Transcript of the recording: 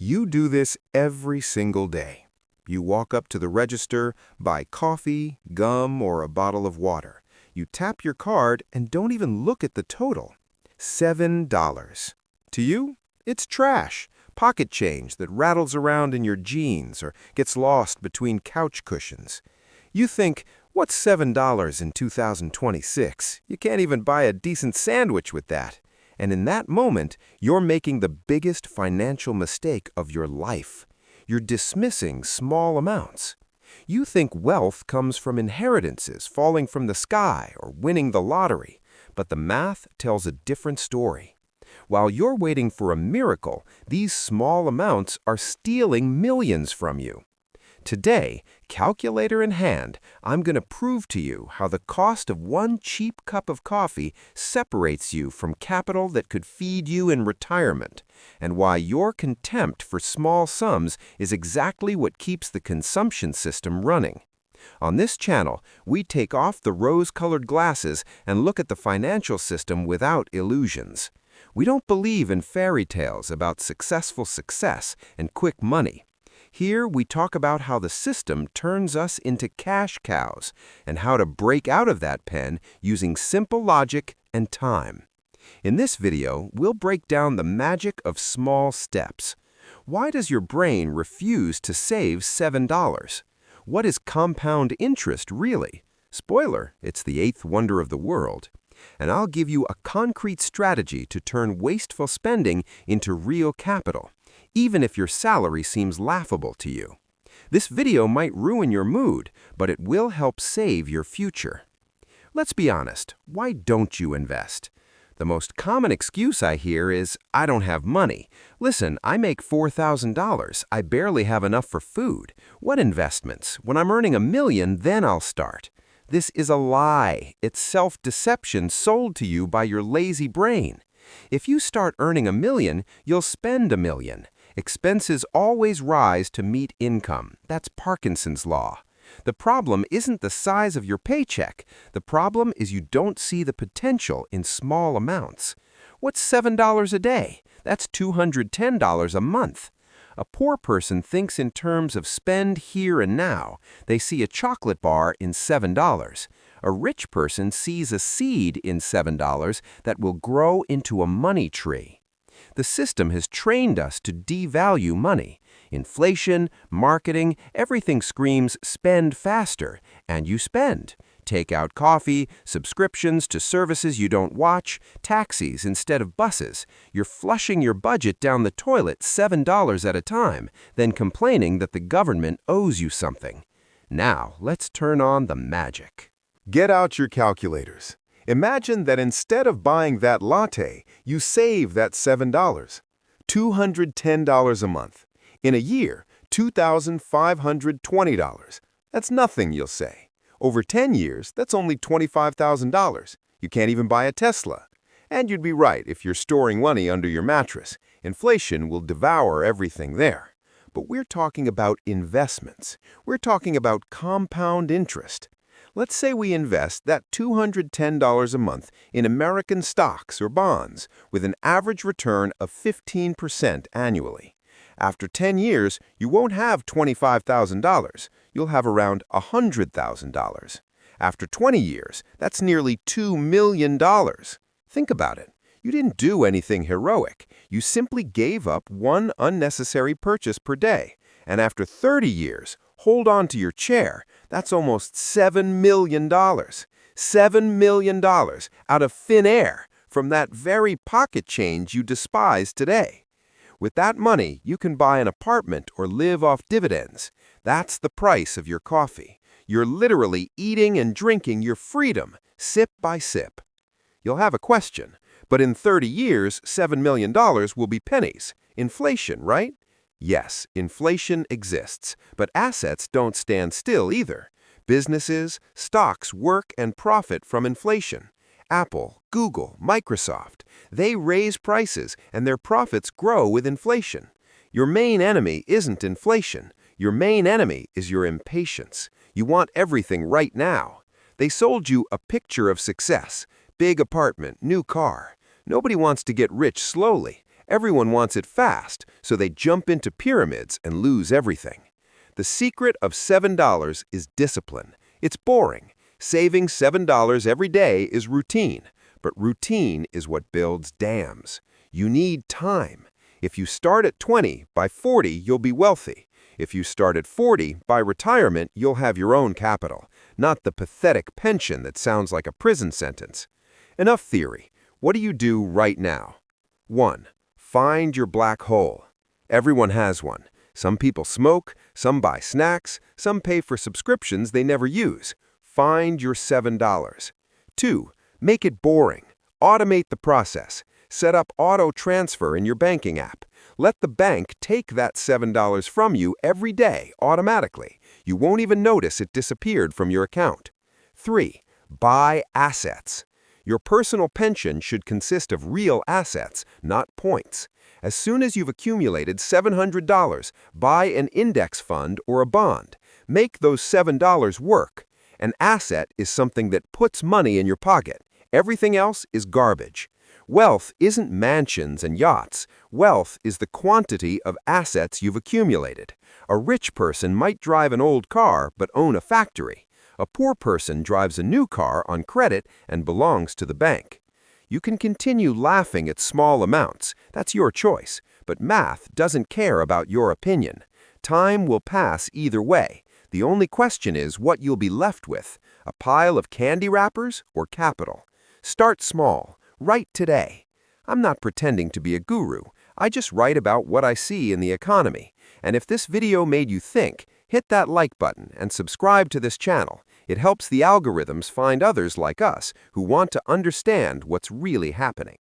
You do this every single day. You walk up to the register, buy coffee, gum, or a bottle of water. You tap your card and don't even look at the total. $7. To you, it's trash, pocket change that rattles around in your jeans or gets lost between couch cushions. You think, what's $7 in 2026? You can't even buy a decent sandwich with that. And in that moment, you're making the biggest financial mistake of your life. You're dismissing small amounts. You think wealth comes from inheritances falling from the sky or winning the lottery, but the math tells a different story. While you're waiting for a miracle, these small amounts are stealing millions from you. Today, calculator in hand, I'm going to prove to you how the cost of one cheap cup of coffee separates you from capital that could feed you in retirement, and why your contempt for small sums is exactly what keeps the consumption system running. On this channel, we take off the rose-colored glasses and look at the financial system without illusions. We don't believe in fairy tales about successful success and quick money. Here, we talk about how the system turns us into cash cows and how to break out of that pen using simple logic and time. In this video, we'll break down the magic of small steps. Why does your brain refuse to save $7? What is compound interest really? Spoiler, it's the eighth wonder of the world. And I'll give you a concrete strategy to turn wasteful spending into real capital, even if your salary seems laughable to you. This video might ruin your mood, but it will help save your future. Let's be honest, why don't you invest? The most common excuse I hear is, I don't have money. Listen, I make $4,000. I barely have enough for food. What investments? When I'm earning $1 million, then I'll start. This is a lie. It's self-deception sold to you by your lazy brain. If you start earning $1 million, you'll spend $1 million. Expenses always rise to meet income. That's Parkinson's law. The problem isn't the size of your paycheck. The problem is you don't see the potential in small amounts. What's $7 a day? That's $210 a month. A poor person thinks in terms of spend here and now. They see a chocolate bar in $7. A rich person sees a seed in $7 that will grow into a money tree. The system has trained us to devalue money. Inflation, marketing, everything screams spend faster, and you spend. Take out coffee, subscriptions to services you don't watch, taxis instead of buses. You're flushing your budget down the toilet $7 at a time, then complaining that the government owes you something. Now, let's turn on the magic. Get out your calculators. Imagine that instead of buying that latte, you save that $7. $210 a month. In a year, $2,520. That's nothing, you'll say. Over 10 years, that's only $25,000. You can't even buy a Tesla. And you'd be right if you're storing money under your mattress. Inflation will devour everything there. But we're talking about investments. We're talking about compound interest. Let's say we invest that $210 a month in American stocks or bonds with an average return of 15% annually. After 10 years, you won't have $25,000. You'll have around $100,000. After 20 years, that's nearly $2 million. Think about it. You didn't do anything heroic. You simply gave up one unnecessary purchase per day. And after 30 years, hold on to your chair. That's almost $7 million. $7 million out of thin air from that very pocket change you despise today. With that money, you can buy an apartment or live off dividends. That's the price of your coffee. You're literally eating and drinking your freedom, sip by sip. You'll have a question, but in 30 years, $7 million will be pennies. Inflation, right? Yes, inflation exists, but assets don't stand still either. Businesses, stocks work and profit from inflation. Apple, Google, Microsoft, they raise prices and their profits grow with inflation. Your main enemy isn't inflation. Your main enemy is your impatience. You want everything right now. They sold you a picture of success. Big apartment, new car. Nobody wants to get rich slowly. Everyone wants it fast, so they jump into pyramids and lose everything. The secret of $7 is discipline. It's boring. Saving $7 every day is routine, but routine is what builds dams. You need time. If you start at 20, by 40 you'll be wealthy. If you start at 40, by retirement you'll have your own capital, not the pathetic pension that sounds like a prison sentence. Enough theory. What do you do right now? 1. Find your black hole. Everyone has one. Some people smoke, some buy snacks, some pay for subscriptions they never use. Find your $7. 2. Make it boring. Automate the process. Set up auto transfer in your banking app. Let the bank take that $7 from you every day automatically. You won't even notice it disappeared from your account. 3. Buy assets. Your personal pension should consist of real assets, not points. As soon as you've accumulated $700, buy an index fund or a bond. Make those $7 work. An asset is something that puts money in your pocket. Everything else is garbage. Wealth isn't mansions and yachts. Wealth is the quantity of assets you've accumulated. A rich person might drive an old car but own a factory. A poor person drives a new car on credit and belongs to the bank. You can continue laughing at small amounts. That's your choice. But math doesn't care about your opinion. Time will pass either way. The only question is what you'll be left with, a pile of candy wrappers or capital. Start small. Write today. I'm not pretending to be a guru. I just write about what I see in the economy. And if this video made you think, hit that like button and subscribe to this channel. It helps the algorithms find others like us who want to understand what's really happening.